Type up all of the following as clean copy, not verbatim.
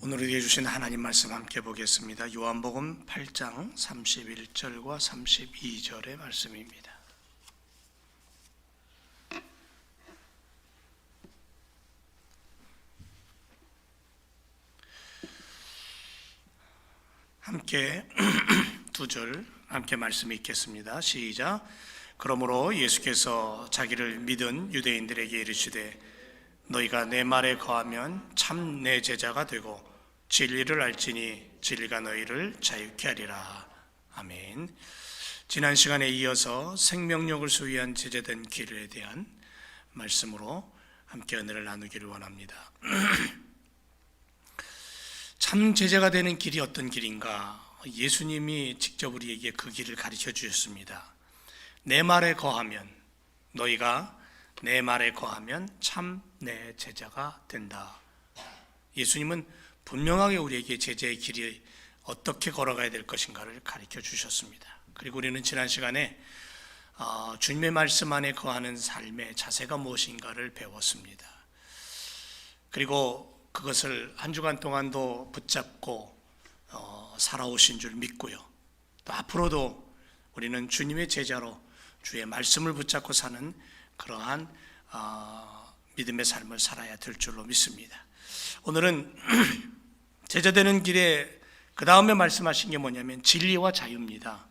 오늘 우리에게 주신 하나님 말씀 함께 보겠습니다. 요한복음 8장 31절과 32절의 말씀입니다. 함께 두 절 함께 말씀 읽겠습니다. 시작. 그러므로 예수께서 자기를 믿은 유대인들에게 이르시되 너희가 내 말에 거하면 참 내 제자가 되고 진리를 알지니 진리가 너희를 자유케 하리라. 아멘. 지난 시간에 이어서 생명력을 소유한 제자된 길에 대한 말씀으로 함께 은혜를 나누기를 원합니다. 참 제자가 되는 길이 어떤 길인가? 예수님이 직접 우리에게 그 길을 가르쳐 주셨습니다. 내 말에 거하면, 너희가 내 말에 거하면 참 내 제자가 된다. 예수님은 분명하게 우리에게 제자의 길이 어떻게 걸어가야 될 것인가를 가르쳐 주셨습니다. 그리고 우리는 지난 시간에 주님의 말씀 안에 거하는 삶의 자세가 무엇인가를 배웠습니다. 그리고 그것을 한 주간 동안도 붙잡고 살아오신 줄 믿고요. 또 앞으로도 우리는 주님의 제자로 주의 말씀을 붙잡고 사는 그러한 믿음의 삶을 살아야 될 줄로 믿습니다. 오늘은 제자되는 길에 그 다음에 말씀하신 게 뭐냐면 진리와 자유입니다.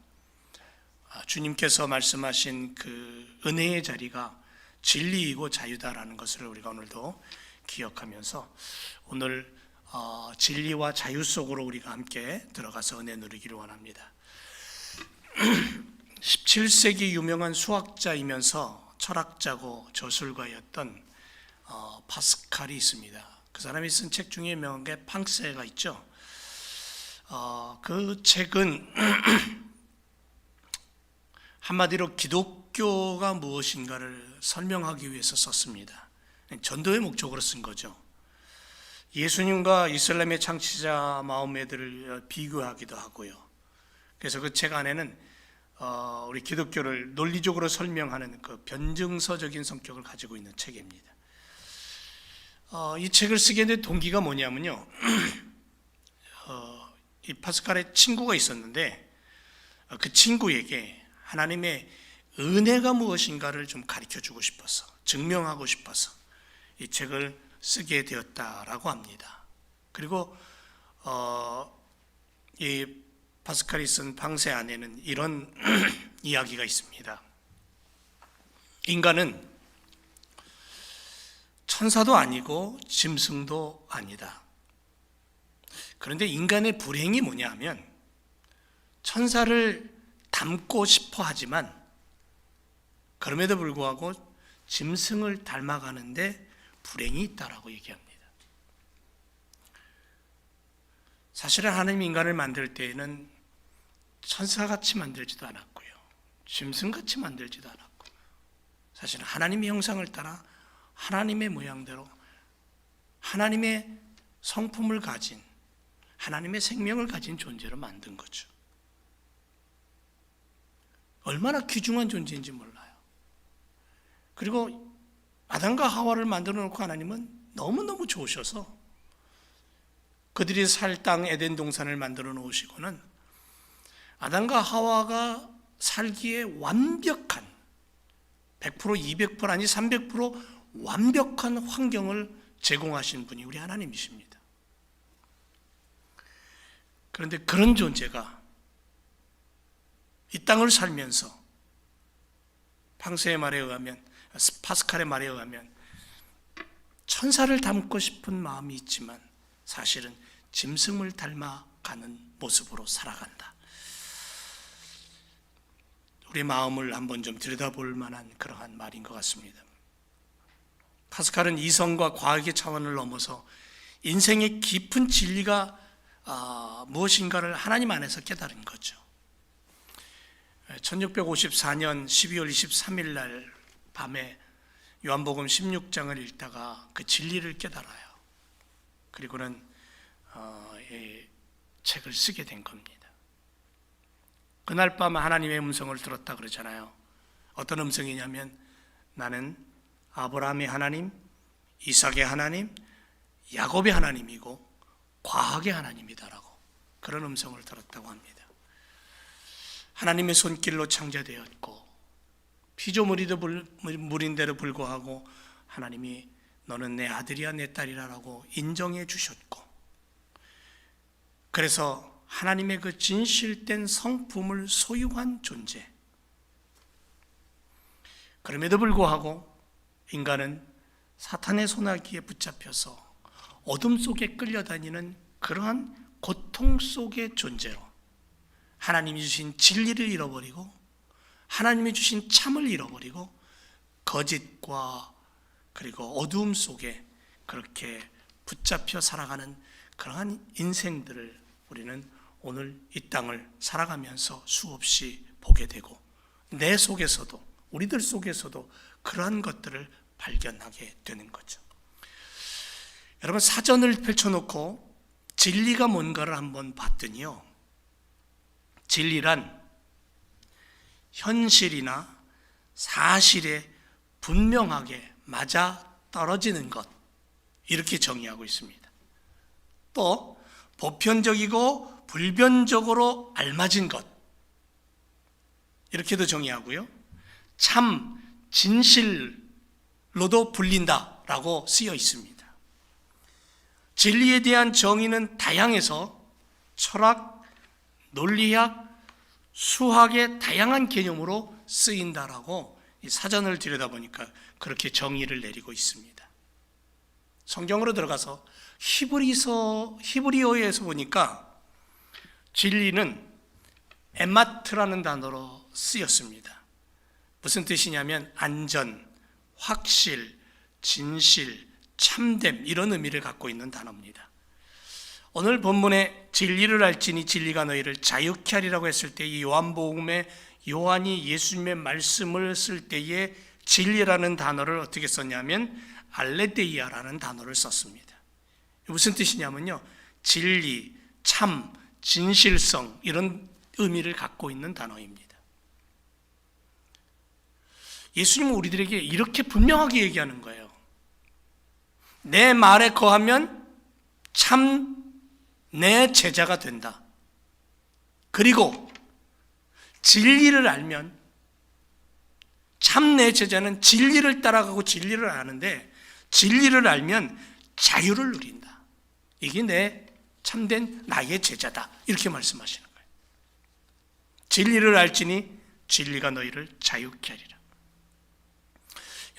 주님께서 말씀하신 그 은혜의 자리가 진리이고 자유다라는 것을 우리가 오늘도 기억하면서 오늘 진리와 자유 속으로 우리가 함께 들어가서 은혜 누리기를 원합니다. 17세기 유명한 수학자이면서 철학자고 저술가였던 파스칼이 있습니다. 그 사람이 쓴 책 중에 유명한 게 팡세가 있죠. 그 책은 한마디로 기독교가 무엇인가를 설명하기 위해서 썼습니다. 전도의 목적으로 쓴 거죠. 예수님과 이슬람의 창시자 마호메드를 비교하기도 하고요. 그래서 그 책 안에는 우리 기독교를 논리적으로 설명하는 그 변증서적인 성격을 가지고 있는 책입니다. 이 책을 쓰게 된 동기가 뭐냐면요. 이 파스칼의 친구가 있었는데 그 친구에게 하나님의 은혜가 무엇인가를 좀 가르쳐 주고 싶어서, 증명하고 싶어서 이 책을 쓰게 되었다라고 합니다. 그리고 이 파스칼이 쓴 팡세 안에는 이런 이야기가 있습니다. 인간은 천사도 아니고 짐승도 아니다. 그런데 인간의 불행이 뭐냐 하면 천사를 닮고 싶어 하지만 그럼에도 불구하고 짐승을 닮아가는데 불행이 있다라고 얘기합니다. 사실은 하나님이 인간을 만들 때에는 천사같이 만들지도 않았고요. 짐승같이 만들지도 않았고, 사실은 하나님의 형상을 따라 하나님의 모양대로 하나님의 성품을 가진, 하나님의 생명을 가진 존재로 만든 거죠. 얼마나 귀중한 존재인지 몰라요. 그리고 아담과 하와를 만들어 놓고 하나님은 너무너무 좋으셔서 그들이 살 땅 에덴 동산을 만들어 놓으시고는 아담과 하와가 살기에 완벽한 100%, 200% 아니 300% 완벽한 환경을 제공하신 분이 우리 하나님이십니다. 그런데 그런 존재가 이 땅을 살면서 팡세의 말에 의하면, 파스칼의 말에 의하면 천사를 닮고 싶은 마음이 있지만 사실은 짐승을 닮아가는 모습으로 살아간다. 우리 마음을 한번 좀 들여다볼 만한 그러한 말인 것 같습니다. 파스칼은 이성과 과학의 차원을 넘어서 인생의 깊은 진리가 무엇인가를 하나님 안에서 깨달은 거죠. 1654년 12월 23일 날 밤에 요한복음 16장을 읽다가 그 진리를 깨달아요. 그리고는 이 책을 쓰게 된 겁니다. 그날 밤 하나님의 음성을 들었다 그러잖아요. 어떤 음성이냐면 나는 아브라함의 하나님, 이삭의 하나님, 야곱의 하나님이고 과학의 하나님이다라고 그런 음성을 들었다고 합니다. 하나님의 손길로 창조되었고 피조물인데도 불구하고 하나님이 너는 내 아들이야 내 딸이라고 인정해 주셨고, 그래서 하나님의 그 진실된 성품을 소유한 존재, 그럼에도 불구하고 인간은 사탄의 소나기에 붙잡혀서 어둠 속에 끌려다니는 그러한 고통 속의 존재로 하나님이 주신 진리를 잃어버리고 하나님이 주신 참을 잃어버리고 거짓과 그리고 어두움 속에 그렇게 붙잡혀 살아가는 그러한 인생들을 우리는 오늘 이 땅을 살아가면서 수없이 보게 되고, 내 속에서도 우리들 속에서도 그러한 것들을 발견하게 되는 거죠. 여러분, 사전을 펼쳐놓고 진리가 뭔가를 한번 봤더니요, 진리란 현실이나 사실에 분명하게 맞아 떨어지는 것, 이렇게 정의하고 있습니다. 또 보편적이고 불변적으로 알맞은 것, 이렇게도 정의하고요, 참 진실로도 불린다라고 쓰여 있습니다. 진리에 대한 정의는 다양해서 철학, 논리학, 수학의 다양한 개념으로 쓰인다라고 이 사전을 들여다보니까 그렇게 정의를 내리고 있습니다. 성경으로 들어가서 히브리어에서 보니까 진리는 에마트라는 단어로 쓰였습니다. 무슨 뜻이냐면 안전, 확실, 진실, 참됨, 이런 의미를 갖고 있는 단어입니다. 오늘 본문에 진리를 알지니 진리가 너희를 자유케 하리라고 했을 때, 이 요한복음에 요한이 예수님의 말씀을 쓸 때에 진리라는 단어를 어떻게 썼냐면 알레데이아라는 단어를 썼습니다. 무슨 뜻이냐면요, 진리, 참, 진실성, 이런 의미를 갖고 있는 단어입니다. 예수님은 우리들에게 이렇게 분명하게 얘기하는 거예요. 내 말에 거하면 참 내 제자가 된다. 그리고 진리를 알면, 참 내 제자는 진리를 따라가고 진리를 아는데, 진리를 알면 자유를 누린다. 이게 내 참된 나의 제자다, 이렇게 말씀하시는 거예요. 진리를 알지니 진리가 너희를 자유케 하리라.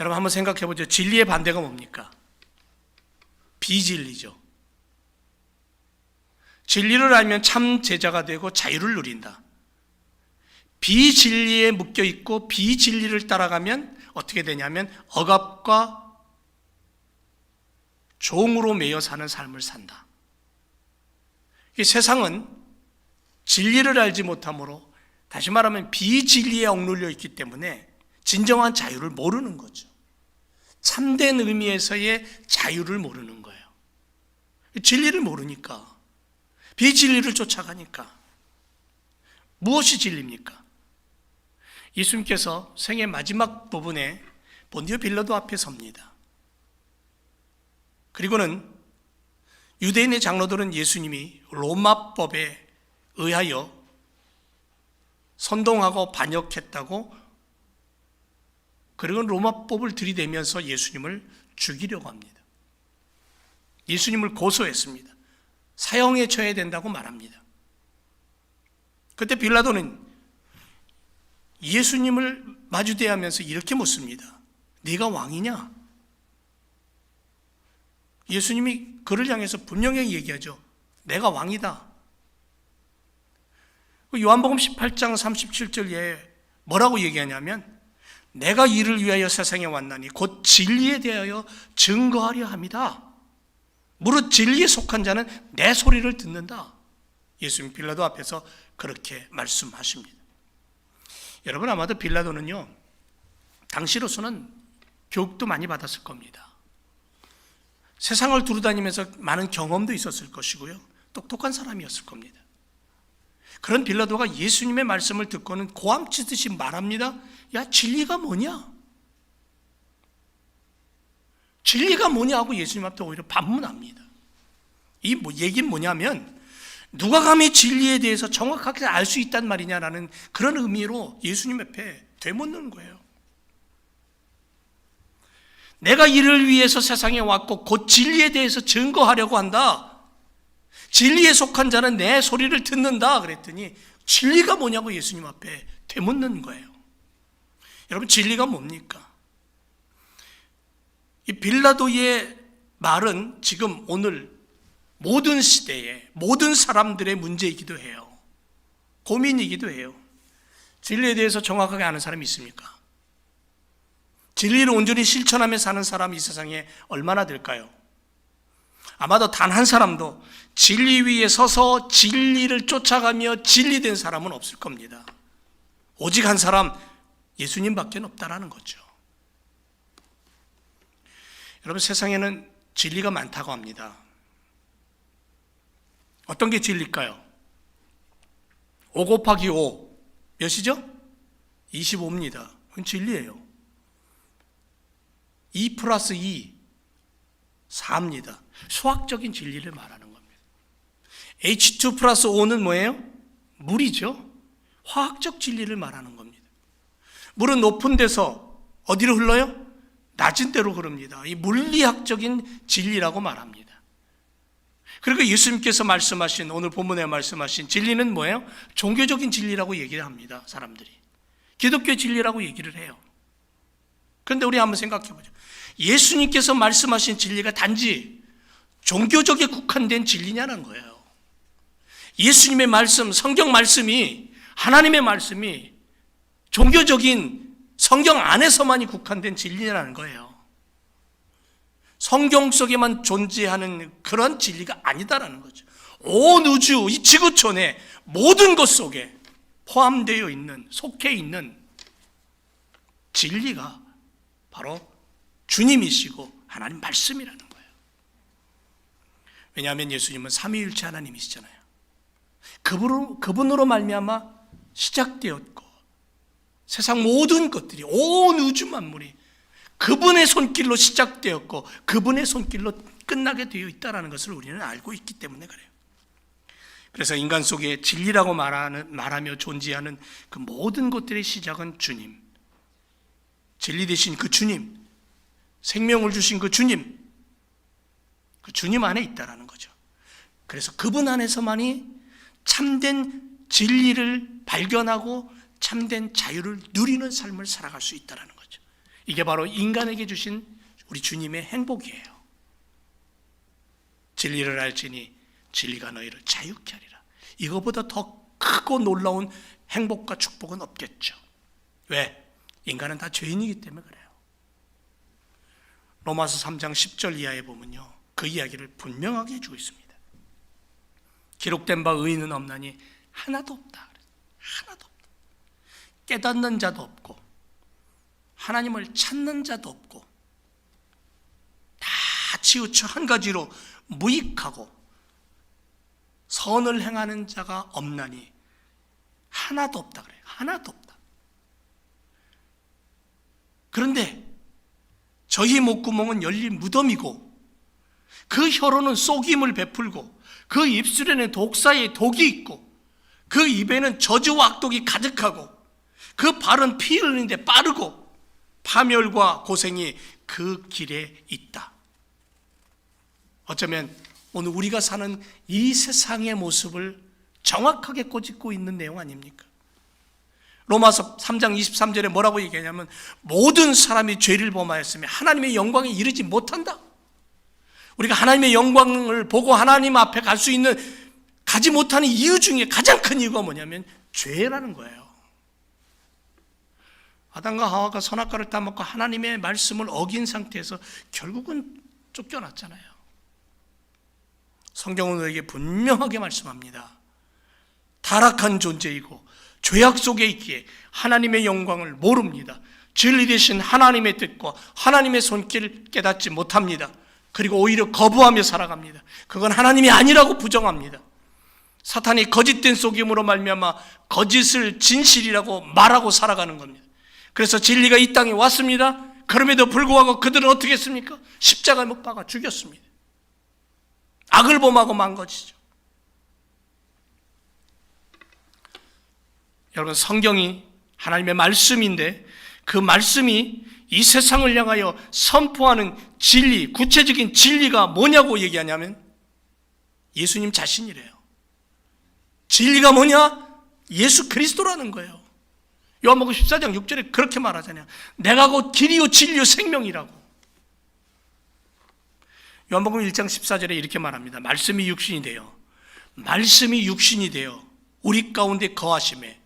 여러분 한번 생각해 보죠. 진리의 반대가 뭡니까? 비진리죠. 진리를 알면 참 제자가 되고 자유를 누린다. 비진리에 묶여 있고 비진리를 따라가면 어떻게 되냐면 억압과 종으로 매여 사는 삶을 산다. 이 세상은 진리를 알지 못함으로, 다시 말하면 비진리에 억눌려 있기 때문에 진정한 자유를 모르는 거죠. 참된 의미에서의 자유를 모르는 거예요. 진리를 모르니까, 비진리를 쫓아가니까. 무엇이 진리입니까? 예수님께서 생애 마지막 부분에 본디오 빌라도 앞에 섭니다. 그리고는 유대인의 장로들은 예수님이 로마법에 의하여 선동하고 반역했다고, 그리고 로마법을 들이대면서 예수님을 죽이려고 합니다. 예수님을 고소했습니다. 사형에 처해야 된다고 말합니다. 그때 빌라도는 예수님을 마주대하면서 이렇게 묻습니다. 네가 왕이냐? 예수님이 그를 향해서 분명히 얘기하죠. 내가 왕이다. 요한복음 18장 37절에 뭐라고 얘기하냐면, 내가 이를 위하여 세상에 왔나니 곧 진리에 대하여 증거하려 함이다. 무릇 진리에 속한 자는 내 소리를 듣는다. 예수님 빌라도 앞에서 그렇게 말씀하십니다. 여러분, 아마도 빌라도는요, 당시로서는 교육도 많이 받았을 겁니다. 세상을 두루다니면서 많은 경험도 있었을 것이고요, 똑똑한 사람이었을 겁니다. 그런 빌라도가 예수님의 말씀을 듣고는 고함치듯이 말합니다. 야, 진리가 뭐냐? 진리가 뭐냐 하고 예수님 앞에 오히려 반문합니다. 이 얘기는 뭐냐면 누가 감히 진리에 대해서 정확하게 알 수 있단 말이냐라는 그런 의미로 예수님 앞에 되묻는 거예요. 내가 이를 위해서 세상에 왔고 곧 진리에 대해서 증거하려고 한다. 진리에 속한 자는 내 소리를 듣는다 그랬더니 진리가 뭐냐고 예수님 앞에 되묻는 거예요. 여러분, 진리가 뭡니까? 이 빌라도의 말은 지금 오늘 모든 시대에 모든 사람들의 문제이기도 해요. 고민이기도 해요. 진리에 대해서 정확하게 아는 사람이 있습니까? 진리를 온전히 실천하며 사는 사람이 이 세상에 얼마나 될까요? 아마도 단 한 사람도 진리 위에 서서 진리를 쫓아가며 진리된 사람은 없을 겁니다. 오직 한 사람, 예수님밖에 없다라는 거죠. 여러분, 세상에는 진리가 많다고 합니다. 어떤 게 진리일까요? 5 곱하기 5 몇이죠? 25입니다. 그건 진리예요. 2 플러스 2 4입니다. 수학적인 진리를 말하는 겁니다. H2 플러스 O는 뭐예요? 물이죠. 화학적 진리를 말하는 겁니다. 물은 높은 데서 어디로 흘러요? 낮은 데로 흐릅니다. 이 물리학적인 진리라고 말합니다. 그리고 예수님께서 말씀하신, 오늘 본문에 말씀하신 진리는 뭐예요? 종교적인 진리라고 얘기를 합니다. 사람들이 기독교 진리라고 얘기를 해요. 그런데 우리 한번 생각해 보죠. 예수님께서 말씀하신 진리가 단지 종교적에 국한된 진리냐는 거예요. 예수님의 말씀, 성경 말씀이, 하나님의 말씀이 종교적인 성경 안에서만이 국한된 진리라는 거예요. 성경 속에만 존재하는 그런 진리가 아니다라는 거죠. 온 우주, 이 지구촌의 모든 것 속에 포함되어 있는, 속해 있는 진리가 바로 주님이시고 하나님 말씀이라는 거예요. 왜냐하면 예수님은 삼위일체 하나님이시잖아요. 그분으로 말미암아 시작되었고 세상 모든 것들이, 온 우주 만물이 그분의 손길로 시작되었고 그분의 손길로 끝나게 되어 있다는 것을 우리는 알고 있기 때문에 그래요. 그래서 인간 속에 진리라고 말하며 존재하는 그 모든 것들의 시작은 주님, 진리 되신 그 주님, 생명을 주신 그 주님 안에 있다는 거죠. 그래서 그분 안에서만이 참된 진리를 발견하고 참된 자유를 누리는 삶을 살아갈 수 있다는 거죠. 이게 바로 인간에게 주신 우리 주님의 행복이에요. 진리를 알지니 진리가 너희를 자유케 하리라. 이거보다 더 크고 놀라운 행복과 축복은 없겠죠. 왜? 인간은 다 죄인이기 때문에 그래요. 로마서 3장 10절 이하에 보면요, 그 이야기를 분명하게 해주고 있습니다. 기록된 바 의인은 없나니 하나도 없다. 하나도 없다. 깨닫는 자도 없고 하나님을 찾는 자도 없고 다 치우쳐 한 가지로 무익하고 선을 행하는 자가 없나니 하나도 없다 그래요. 하나도 없다. 그런데 저희 목구멍은 열린 무덤이고 그 혀로는 속임을 베풀고 그 입술에는 독사의 독이 있고 그 입에는 저주와 악독이 가득하고 그 발은 피 흘리는데 빠르고 파멸과 고생이 그 길에 있다. 어쩌면 오늘 우리가 사는 이 세상의 모습을 정확하게 꼬집고 있는 내용 아닙니까? 로마서 3장 23절에 뭐라고 얘기하냐면 모든 사람이 죄를 범하였으며 하나님의 영광에 이르지 못한다. 우리가 하나님의 영광을 보고 하나님 앞에 갈 수 있는, 가지 못하는 이유 중에 가장 큰 이유가 뭐냐면 죄라는 거예요. 아담과 하와가 선악과를 따먹고 하나님의 말씀을 어긴 상태에서 결국은 쫓겨났잖아요. 성경은 우리에게 분명하게 말씀합니다. 타락한 존재이고 죄악 속에 있기에 하나님의 영광을 모릅니다. 진리 되신 하나님의 뜻과 하나님의 손길을 깨닫지 못합니다. 그리고 오히려 거부하며 살아갑니다. 그건 하나님이 아니라고 부정합니다. 사탄이 거짓된 속임으로 말미암아 거짓을 진실이라고 말하고 살아가는 겁니다. 그래서 진리가 이 땅에 왔습니다. 그럼에도 불구하고 그들은 어떻게 했습니까? 십자가에 못 박아 죽였습니다. 악을 범하고 만 것이죠. 여러분, 성경이 하나님의 말씀인데 그 말씀이 이 세상을 향하여 선포하는 진리, 구체적인 진리가 뭐냐고 얘기하냐면 예수님 자신이래요. 진리가 뭐냐? 예수 그리스도라는 거예요. 요한복음 14장 6절에 그렇게 말하잖아요. 내가 곧 길이요 진리요 생명이라고. 요한복음 1장 14절에 이렇게 말합니다. 말씀이 육신이 되어 우리 가운데 거하심에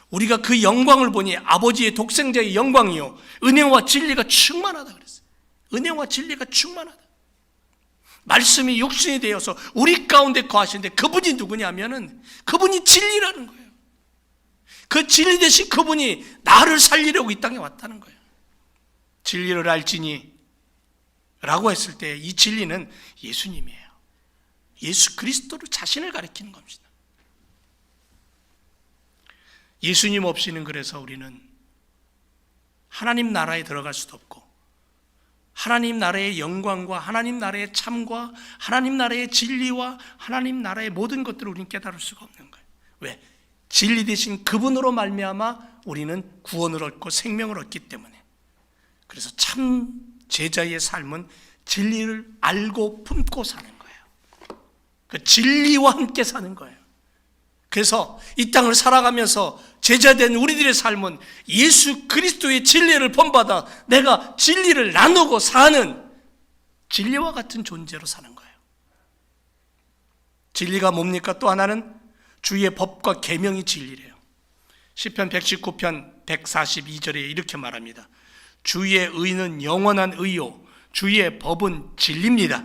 우리가 그 영광을 보니 아버지의 독생자의 영광이요 은혜와 진리가 충만하다 그랬어요. 은혜와 진리가 충만하다. 말씀이 육신이 되어서 우리 가운데 거하시는데 그분이 누구냐면은 그분이 진리라는 거예요. 그 진리 대신 그분이 나를 살리려고 이 땅에 왔다는 거예요. 진리를 알지니 라고 했을 때 이 진리는 예수님이에요. 예수 그리스도로 자신을 가리키는 겁니다. 예수님 없이는 그래서 우리는 하나님 나라에 들어갈 수도 없고 하나님 나라의 영광과 하나님 나라의 참과 하나님 나라의 진리와 하나님 나라의 모든 것들을 우리는 깨달을 수가 없는 거예요. 왜? 진리 대신 그분으로 말미암아 우리는 구원을 얻고 생명을 얻기 때문에. 그래서 참 제자의 삶은 진리를 알고 품고 사는 거예요. 그 진리와 함께 사는 거예요. 그래서 이 땅을 살아가면서 제자된 우리들의 삶은 예수 그리스도의 진리를 본받아 내가 진리를 나누고 사는 진리와 같은 존재로 사는 거예요. 진리가 뭡니까? 또 하나는 주의 법과 계명이 진리래요. 시편 119편 142절에 이렇게 말합니다. 주의 의는 영원한 의요 주의 법은 진리입니다.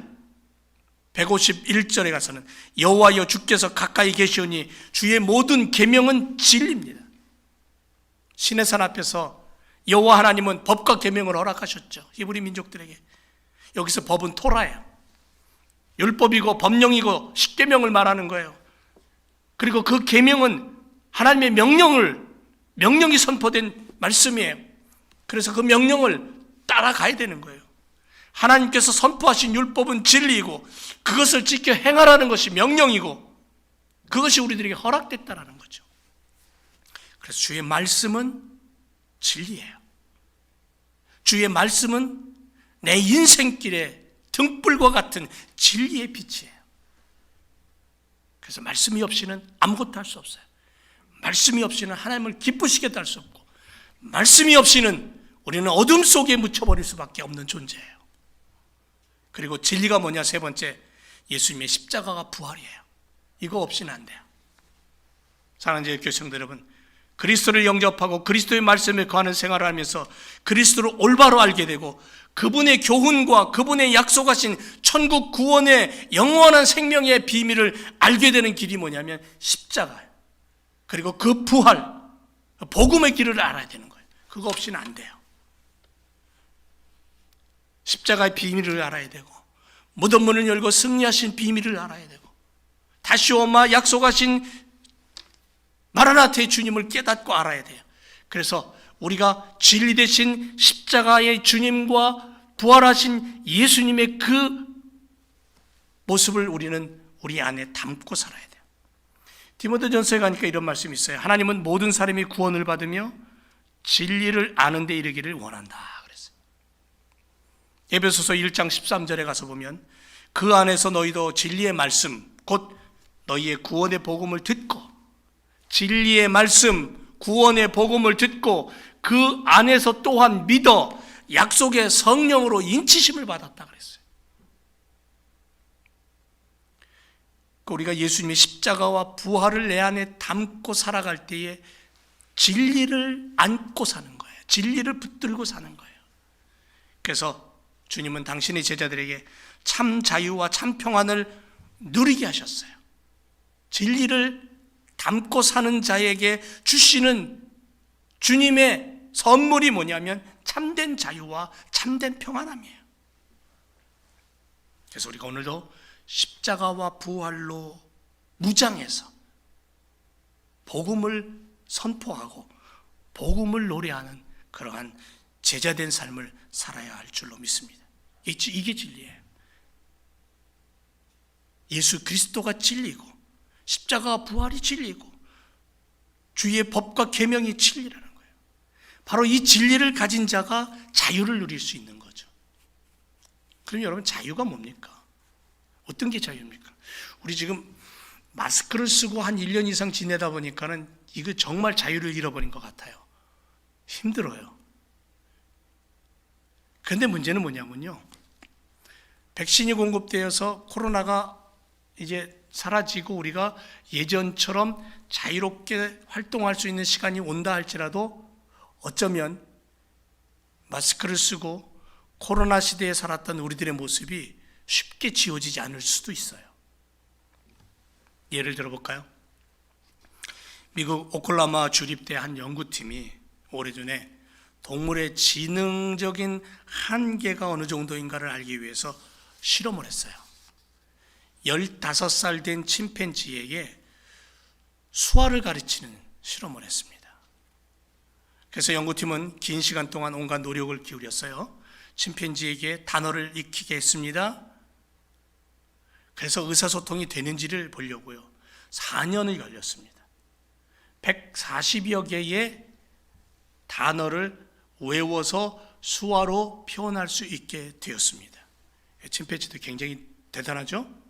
151절에 가서는 여호와여 주께서 가까이 계시오니 주의 모든 계명은 진리입니다. 신의 산 앞에서 여호와 하나님은 법과 계명을 허락하셨죠. 히브리 민족들에게. 여기서 법은 토라예요. 율법이고 법령이고 십계명을 말하는 거예요. 그리고 그 계명은 하나님의 명령이 선포된 말씀이에요. 그래서 그 명령을 따라가야 되는 거예요. 하나님께서 선포하신 율법은 진리이고 그것을 지켜 행하라는 것이 명령이고 그것이 우리들에게 허락됐다라는 거죠. 그래서 주의 말씀은 진리예요. 주의 말씀은 내 인생길의 등불과 같은 진리의 빛이에요. 그래서 말씀이 없이는 아무것도 할 수 없어요. 말씀이 없이는 하나님을 기쁘시게 할 수 없고 말씀이 없이는 우리는 어둠 속에 묻혀버릴 수밖에 없는 존재예요. 그리고 진리가 뭐냐? 세 번째, 예수님의 십자가가 부활이에요. 이거 없이는 안 돼요. 사랑하는 교성들 여러분, 그리스도를 영접하고 그리스도의 말씀에 거하는 생활을 하면서 그리스도를 올바로 알게 되고 그분의 교훈과 그분의 약속하신 천국 구원의 영원한 생명의 비밀을 알게 되는 길이 뭐냐면 십자가예요. 그리고 그 부활, 복음의 길을 알아야 되는 거예요. 그거 없이는 안 돼요. 십자가의 비밀을 알아야 되고 무덤 문을 열고 승리하신 비밀을 알아야 되고 다시 오마 약속하신 마라나타의 주님을 깨닫고 알아야 돼요. 그래서 우리가 진리 되신 십자가의 주님과 부활하신 예수님의 그 모습을 우리는 우리 안에 담고 살아야 돼요. 디모데전서에 가니까 이런 말씀이 있어요. 하나님은 모든 사람이 구원을 받으며 진리를 아는 데 이르기를 원한다 그랬어요. 에베소서 1장 13절에 가서 보면 그 안에서 너희도 진리의 말씀 곧 너희의 구원의 복음을 듣고 진리의 말씀 구원의 복음을 듣고 그 안에서 또한 믿어 약속의 성령으로 인치심을 받았다 그랬어요. 우리가 예수님의 십자가와 부활을 내 안에 담고 살아갈 때에 진리를 안고 사는 거예요. 진리를 붙들고 사는 거예요. 그래서 주님은 당신의 제자들에게 참 자유와 참 평안을 누리게 하셨어요. 진리를 담고 사는 자에게 주시는 주님의 선물이 뭐냐면 참된 자유와 참된 평안함이에요. 그래서 우리가 오늘도 십자가와 부활로 무장해서 복음을 선포하고 복음을 노래하는 그러한 제자된 삶을 살아야 할 줄로 믿습니다. 이게 진리예요. 예수 그리스도가 진리고 십자가 부활이 진리고 주의 법과 계명이 진리라는 거예요. 바로 이 진리를 가진 자가 자유를 누릴 수 있는 거죠. 그럼 여러분, 자유가 뭡니까? 어떤 게 자유입니까? 우리 지금 마스크를 쓰고 한 1년 이상 지내다 보니까는 이거 정말 자유를 잃어버린 것 같아요. 힘들어요. 그런데 문제는 뭐냐면요, 백신이 공급되어서 코로나가 이제 사라지고 우리가 예전처럼 자유롭게 활동할 수 있는 시간이 온다 할지라도 어쩌면 마스크를 쓰고 코로나 시대에 살았던 우리들의 모습이 쉽게 지워지지 않을 수도 있어요. 예를 들어볼까요? 미국 오클라호마 주립대 한 연구팀이 오래전에 동물의 지능적인 한계가 어느 정도인가를 알기 위해서 실험을 했어요. 15살 된 침팬지에게 수화를 가르치는 실험을 했습니다. 그래서 연구팀은 긴 시간 동안 온갖 노력을 기울였어요. 침팬지에게 단어를 익히게 했습니다. 그래서 의사소통이 되는지를 보려고요. 4년이 걸렸습니다. 140여 개의 단어를 외워서 수화로 표현할 수 있게 되었습니다. 침팬지도 굉장히 대단하죠?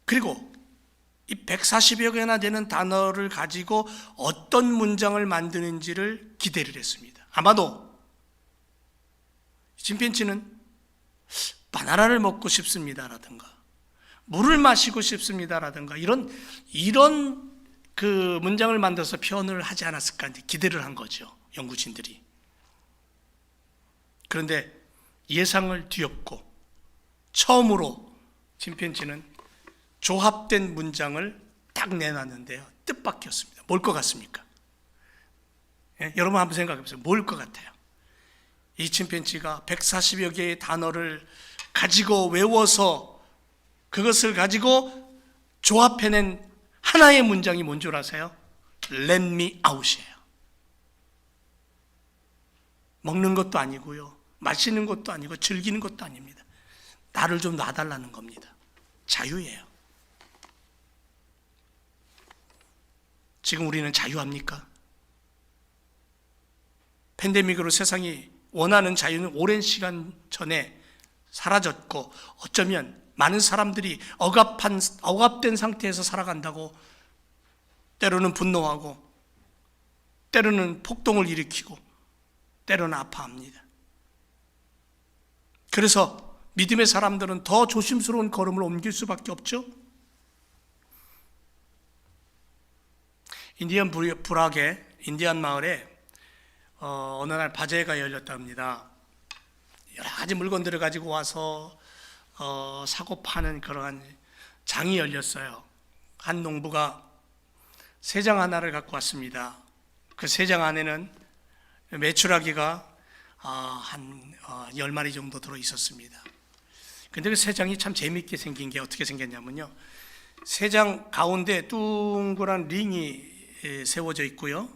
그리고 이 140여 개나 되는 단어를 가지고 어떤 문장을 만드는지를 기대를 했습니다. 아마도 침팬지는 바나나를 먹고 싶습니다라든가 물을 마시고 싶습니다라든가 이런 그 문장을 만들어서 표현을 하지 않았을까 기대를 한 거죠, 연구진들이. 그런데 예상을 뒤엎고 처음으로 침팬지는 조합된 문장을 딱 내놨는데요, 뜻밖이었습니다. 뭘 것 같습니까? 예? 여러분 한번 생각해 보세요. 뭘 것 같아요? 이 침팬지가 140여 개의 단어를 가지고 외워서 그것을 가지고 조합해낸 하나의 문장이 뭔 줄 아세요? Let me out이에요. 먹는 것도 아니고요, 마시는 것도 아니고 즐기는 것도 아닙니다. 나를 좀 놔달라는 겁니다. 자유예요. 지금 우리는 자유합니까? 팬데믹으로 세상이 원하는 자유는 오랜 시간 전에 사라졌고 어쩌면 많은 사람들이 억압된 상태에서 살아간다고 때로는 분노하고 때로는 폭동을 일으키고 때로는 아파합니다. 그래서 믿음의 사람들은 더 조심스러운 걸음을 옮길 수밖에 없죠. 인디언 불악의 인디안 마을에 어느 날 바제가 열렸답니다. 여러 가지 물건들을 가지고 와서 사고 파는 그러한 장이 열렸어요. 한 농부가 새장 하나를 갖고 왔습니다. 그 새장 안에는 메추라기가 한 10마리 정도 들어 있었습니다. 근데 그 새장이 참 재미있게 생긴 게 어떻게 생겼냐면요, 새장 가운데 둥그란 링이 세워져 있고요,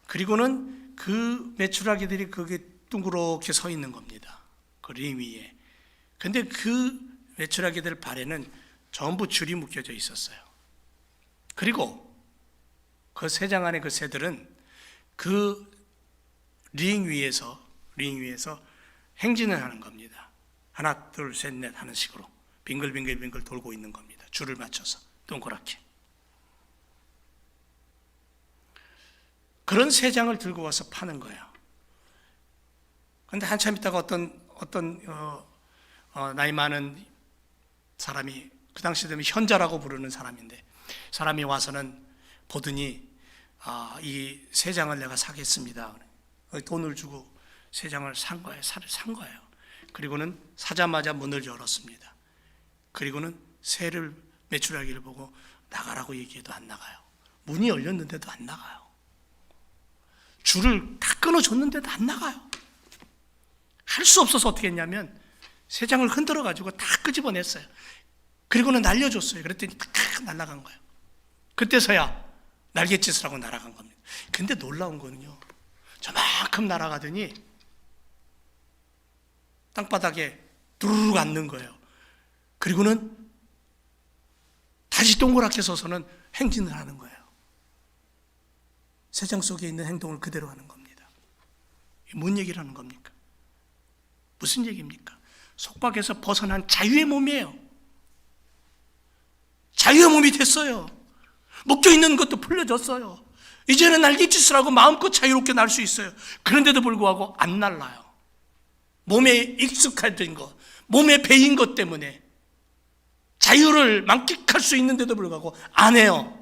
그리고는 그 메추라기들이 거기에 둥그렇게 서 있는 겁니다, 그 링 위에. 근데 그 메추라기들 발에는 전부 줄이 묶여져 있었어요. 그리고 그 새장 안에 그 새들은 그 링 위에서 행진을 하는 겁니다. 하나 둘 셋 넷 하는 식으로 빙글빙글 돌고 있는 겁니다. 줄을 맞춰서 동그랗게. 그런 새장을 들고 와서 파는 거예요. 그런데 한참 있다가 어떤 나이 많은 사람이, 그 당시 되면 현자라고 부르는 사람인데, 사람이 와서는 보더니 이 새장을 내가 사겠습니다. 돈을 주고 새장을 산 거예요. 살을 산 거예요. 그리고는 사자마자 문을 열었습니다. 그리고는 새를, 메추라기를 보고 나가라고 얘기해도 안 나가요. 문이 열렸는데도 안 나가요. 줄을 다 끊어줬는데도 안 나가요. 할 수 없어서 어떻게 했냐면 새장을 흔들어 가지고 다 끄집어냈어요. 그리고는 날려줬어요. 그랬더니 탁 날아간 거예요. 그때서야 날갯짓을 하고 날아간 겁니다. 근데 놀라운 거는요, 저만큼 날아가더니 땅바닥에 두루룩 앉는 거예요. 그리고는 다시 동그랗게 서서는 행진을 하는 거예요. 세상 속에 있는 행동을 그대로 하는 겁니다. 뭔 얘기를 하는 겁니까? 무슨 얘기입니까? 속박에서 벗어난 자유의 몸이에요. 자유의 몸이 됐어요. 묶여있는 것도 풀려졌어요. 이제는 날갯짓을 하고 마음껏 자유롭게 날 수 있어요. 그런데도 불구하고 안 날라요. 몸에 익숙해진 것, 몸에 배인 것 때문에 자유를 만끽할 수 있는데도 불구하고 안 해요.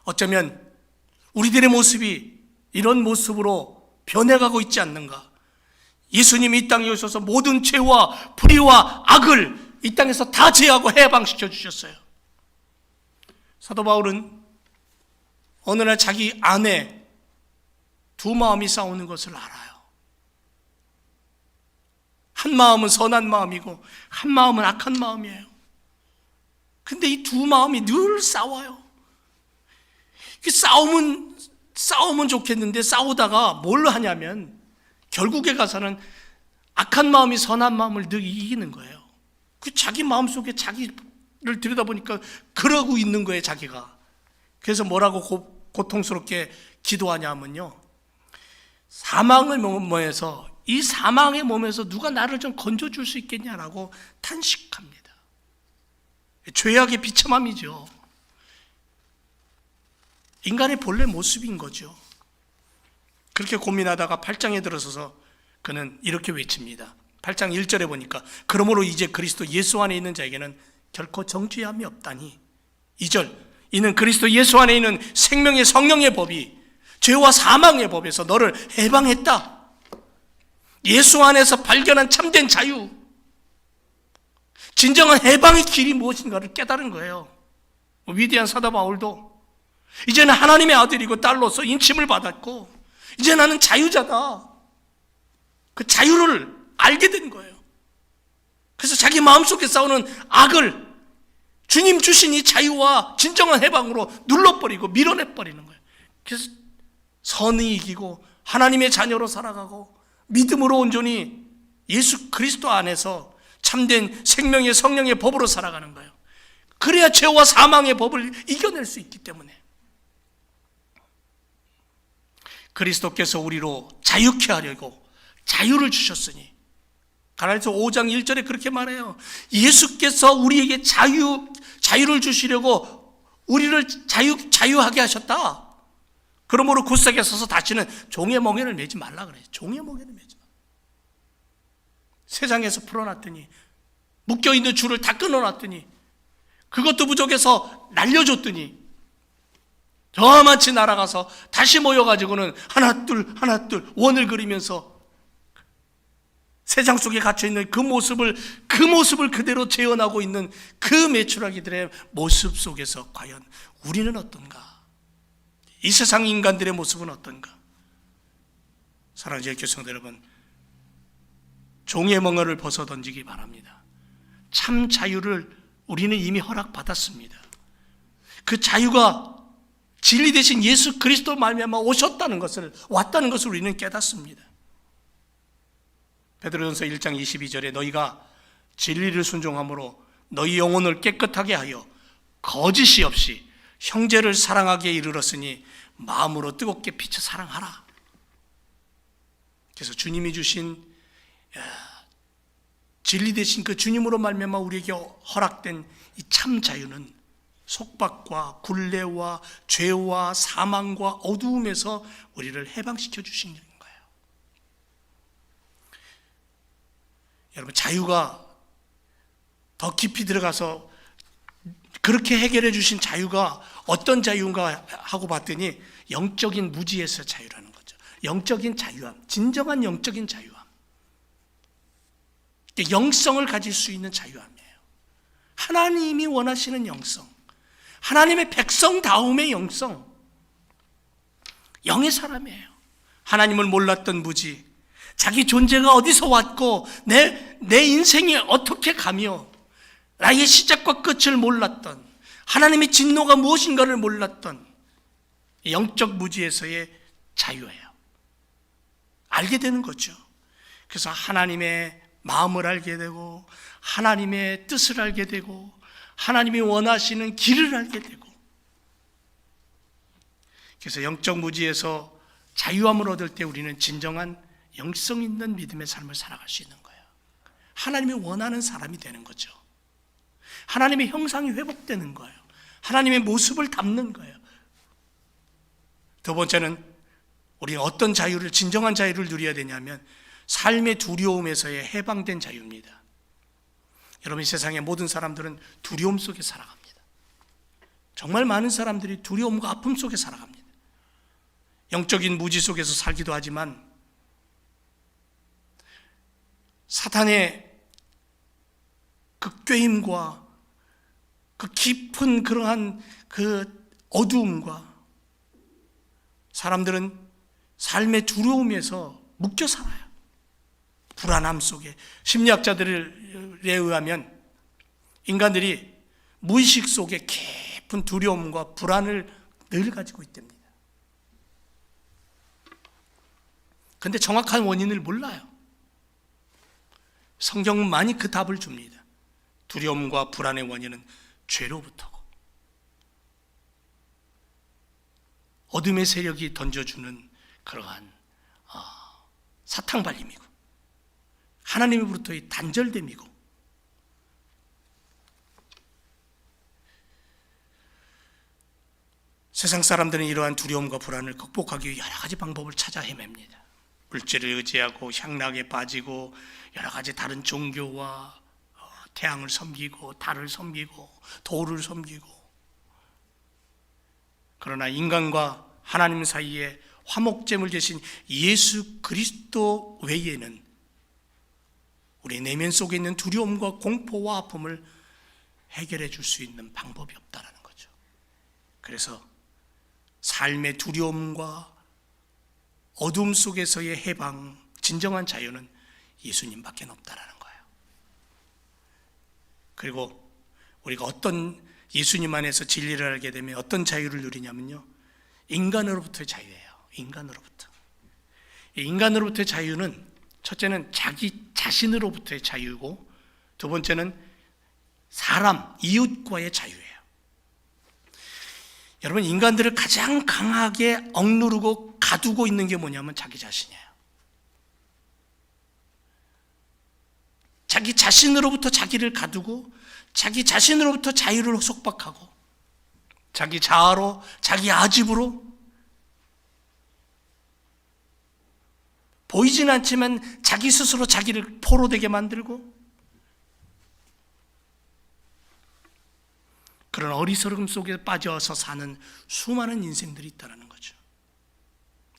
어쩌면 우리들의 모습이 이런 모습으로 변해가고 있지 않는가. 예수님이 이 땅에 오셔서 모든 죄와 불의와 악을 이 땅에서 다 제하고 해방시켜 주셨어요. 사도 바울은 어느 날 자기 안에 두 마음이 싸우는 것을 알아요. 한 마음은 선한 마음이고 한 마음은 악한 마음이에요. 근데 이 두 마음이 늘 싸워요. 싸우면 좋겠는데 싸우다가 뭘 하냐면 결국에 가서는 악한 마음이 선한 마음을 늘 이기는 거예요. 그 자기 마음속에 자기를 들여다보니까 그러고 있는 거예요, 자기가. 그래서 뭐라고 고통스럽게 기도하냐면요, 사망의 몸에서, 이 사망의 몸에서 누가 나를 좀 건져줄 수 있겠냐라고 탄식합니다. 죄악의 비참함이죠. 인간의 본래 모습인 거죠. 그렇게 고민하다가 8장에 들어서서 그는 이렇게 외칩니다. 8장 1절에 보니까 그러므로 이제 그리스도 예수 안에 있는 자에게는 결코 정죄함이 없다니. 2절, 이는 그리스도 예수 안에 있는 생명의 성령의 법이 죄와 사망의 법에서 너를 해방했다. 예수 안에서 발견한 참된 자유, 진정한 해방의 길이 무엇인가를 깨달은 거예요. 위대한 사도 바울도 이제는 하나님의 아들이고 딸로서 인침을 받았고 이제 나는 자유자다. 그 자유를 알게 된 거예요. 그래서 자기 마음속에 싸우는 악을 주님 주신 이 자유와 진정한 해방으로 눌러버리고 밀어내버리는 거예요. 그래서 선이 이기고 하나님의 자녀로 살아가고 믿음으로 온전히 예수 그리스도 안에서 참된 생명의 성령의 법으로 살아가는 거예요. 그래야 죄와 사망의 법을 이겨낼 수 있기 때문에. 그리스도께서 우리로 자유케 하려고 자유를 주셨으니, 갈라디아서 5장 1절에 그렇게 말해요. 예수께서 우리에게 자유를 주시려고 우리를 자유하게 하셨다. 그러므로 굳세게 서서 다시는 종의 멍에를 매지 말라 그래요. 종의 멍에를 매지 마. 세상에서 풀어놨더니, 묶여있는 줄을 다 끊어놨더니, 그것도 부족해서 날려줬더니 저만치 날아가서 다시 모여가지고는 하나 둘 원을 그리면서 세상 속에 갇혀있는 그 모습을 그대로 재현하고 있는 그 메추라기들의 모습 속에서 과연 우리는 어떤가? 이 세상 인간들의 모습은 어떤가? 사랑하는 제 교성들 여러분, 종의 멍에를 벗어던지기 바랍니다. 참 자유를 우리는 이미 허락받았습니다. 그 자유가 진리 대신 예수 그리스도 말미암아 왔다는 것을 우리는 깨닫습니다. 베드로전서 1장 22절에 너희가 진리를 순종함으로 너희 영혼을 깨끗하게 하여 거짓이 없이 형제를 사랑하기에 이르렀으니 마음으로 뜨겁게 피쳐 사랑하라. 그래서 주님이 주신 진리 대신 그 주님으로 말미암아 우리에게 허락된 이 참 자유는 속박과 굴레와 죄와 사망과 어두움에서 우리를 해방시켜 주신 거예요. 여러분, 자유가 더 깊이 들어가서 그렇게 해결해 주신 자유가 어떤 자유인가 하고 봤더니 영적인 무지에서 자유라는 거죠. 영적인 자유함, 진정한 영적인 자유함, 영성을 가질 수 있는 자유함이에요. 하나님이 원하시는 영성, 하나님의 백성다움의 영성, 영의 사람이에요. 하나님을 몰랐던 무지, 자기 존재가 어디서 왔고 내 인생이 어떻게 가며 나의 시작과 끝을 몰랐던, 하나님의 진노가 무엇인가를 몰랐던 영적 무지에서의 자유예요. 알게 되는 거죠. 그래서 하나님의 마음을 알게 되고 하나님의 뜻을 알게 되고 하나님이 원하시는 길을 알게 되고, 그래서 영적 무지에서 자유함을 얻을 때 우리는 진정한 영성 있는 믿음의 삶을 살아갈 수 있는 거예요. 하나님이 원하는 사람이 되는 거죠. 하나님의 형상이 회복되는 거예요. 하나님의 모습을 담는 거예요. 두 번째는 우리가 어떤 자유를, 진정한 자유를 누려야 되냐면 삶의 두려움에서의 해방된 자유입니다. 여러분, 이 세상의 모든 사람들은 두려움 속에 살아갑니다. 정말 많은 사람들이 두려움과 아픔 속에 살아갑니다. 영적인 무지 속에서 살기도 하지만 사탄의 그 꾀임과 그 깊은 그러한 그 어두움과 사람들은 삶의 두려움에서 묶여 살아요. 불안함 속에. 심리학자들에 의하면 인간들이 무의식 속에 깊은 두려움과 불안을 늘 가지고 있답니다. 그런데 정확한 원인을 몰라요. 성경은 많이 그 답을 줍니다. 두려움과 불안의 원인은 죄로부터고 어둠의 세력이 던져주는 그러한 사탕발림이고 하나님으로부터의 단절됨이고, 세상 사람들은 이러한 두려움과 불안을 극복하기 위해 여러 가지 방법을 찾아 헤맵니다. 물질을 의지하고 향락에 빠지고 여러 가지 다른 종교와 태양을 섬기고 달을 섬기고 돌을 섬기고, 그러나 인간과 하나님 사이에 화목제물 되신 예수 그리스도 외에는 우리 내면 속에 있는 두려움과 공포와 아픔을 해결해 줄 수 있는 방법이 없다는 거죠. 그래서 삶의 두려움과 어둠 속에서의 해방, 진정한 자유는 예수님밖에 없다는 거예요. 그리고 우리가 어떤 예수님 안에서 진리를 알게 되면 어떤 자유를 누리냐면요, 인간으로부터의 자유예요. 인간으로부터의 자유는 첫째는 자기 자신으로부터의 자유고, 두 번째는 사람, 이웃과의 자유예요. 여러분, 인간들을 가장 강하게 억누르고 가두고 있는 게 뭐냐면 자기 자신이에요. 자기 자신으로부터 자기를 가두고 자기 자신으로부터 자유를 속박하고 자기 자아로, 자기 아집으로 보이진 않지만 자기 스스로 자기를 포로되게 만들고, 그런 어리석음 속에 빠져서 사는 수많은 인생들이 있다는 거죠.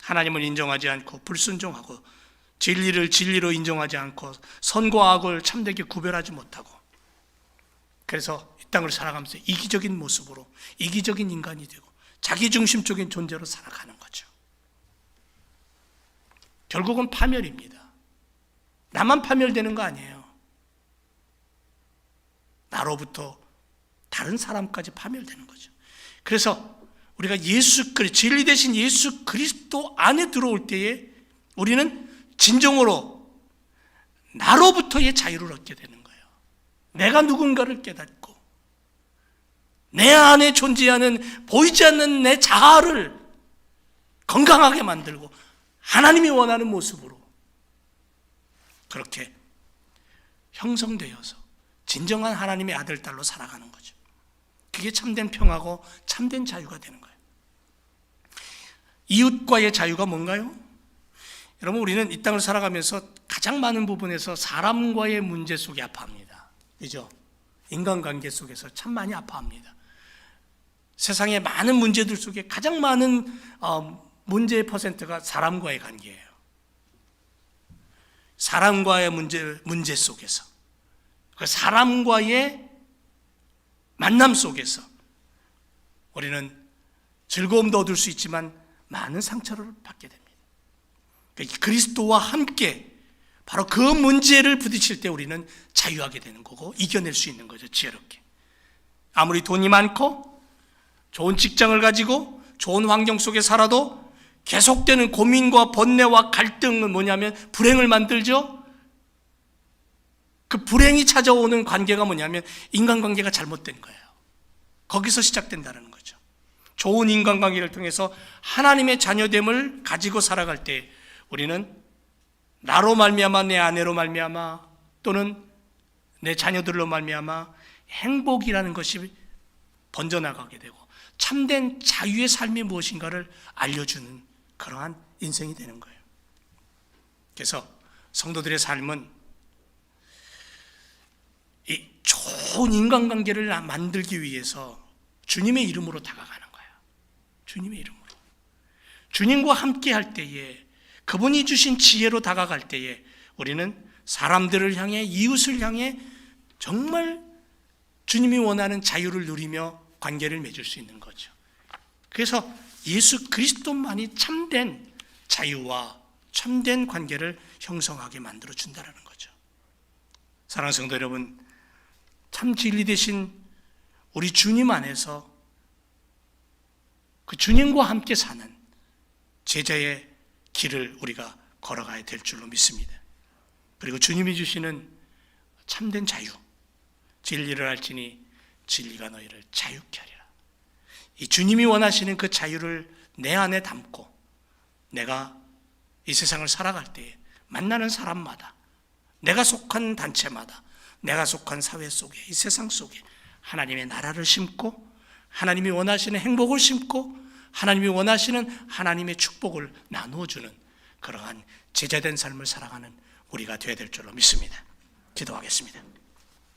하나님을 인정하지 않고 불순종하고 진리를 진리로 인정하지 않고 선과 악을 참되게 구별하지 못하고, 그래서 이 땅을 살아가면서 이기적인 모습으로 이기적인 인간이 되고 자기중심적인 존재로 살아가는 거죠. 결국은 파멸입니다. 나만 파멸되는 거 아니에요. 나로부터 다른 사람까지 파멸되는 거죠. 그래서 우리가 진리 대신 예수 그리스도 안에 들어올 때에 우리는 진정으로 나로부터의 자유를 얻게 되는 거예요. 내가 누군가를 깨닫고 내 안에 존재하는 보이지 않는 내 자아를 건강하게 만들고 하나님이 원하는 모습으로 그렇게 형성되어서 진정한 하나님의 아들, 딸로 살아가는 거죠. 그게 참된 평화고 참된 자유가 되는 거예요. 이웃과의 자유가 뭔가요? 여러분, 우리는 이 땅을 살아가면서 가장 많은 부분에서 사람과의 문제 속에 아파합니다. 그죠? 인간관계 속에서 참 많이 아파합니다. 세상의 많은 문제들 속에 가장 많은 문제의 퍼센트가 사람과의 관계예요. 사람과의 문제 속에서, 그 사람과의 만남 속에서 우리는 즐거움도 얻을 수 있지만 많은 상처를 받게 됩니다. 그리스도와 함께 바로 그 문제를 부딪힐 때 우리는 자유하게 되는 거고 이겨낼 수 있는 거죠. 지혜롭게. 아무리 돈이 많고 좋은 직장을 가지고 좋은 환경 속에 살아도 계속되는 고민과 번뇌와 갈등은 뭐냐면 불행을 만들죠. 그 불행이 찾아오는 관계가 뭐냐면 인간관계가 잘못된 거예요. 거기서 시작된다는 거죠. 좋은 인간관계를 통해서 하나님의 자녀됨을 가지고 살아갈 때 우리는 나로 말미암아, 내 아내로 말미암아, 또는 내 자녀들로 말미암아 행복이라는 것이 번져나가게 되고 참된 자유의 삶이 무엇인가를 알려주는 그러한 인생이 되는 거예요. 그래서 성도들의 삶은 이 좋은 인간관계를 만들기 위해서 주님의 이름으로 다가가는 거예요. 주님의 이름으로. 주님과 함께 할 때에, 그분이 주신 지혜로 다가갈 때에 우리는 사람들을 향해, 이웃을 향해 정말 주님이 원하는 자유를 누리며 관계를 맺을 수 있는 거죠. 그래서 예수 그리스도만이 참된 자유와 참된 관계를 형성하게 만들어 준다는 거죠. 사랑하는 성도 여러분, 참 진리 되신 우리 주님 안에서 그 주님과 함께 사는 제자의 길을 우리가 걸어가야 될 줄로 믿습니다. 그리고 주님이 주시는 참된 자유, 진리를 알지니 진리가 너희를 자유케 하리라. 이 주님이 원하시는 그 자유를 내 안에 담고 내가 이 세상을 살아갈 때 만나는 사람마다, 내가 속한 단체마다, 내가 속한 사회 속에, 이 세상 속에 하나님의 나라를 심고 하나님이 원하시는 행복을 심고 하나님이 원하시는 하나님의 축복을 나누어주는 그러한 제자된 삶을 살아가는 우리가 되어야 될 줄로 믿습니다. 기도하겠습니다.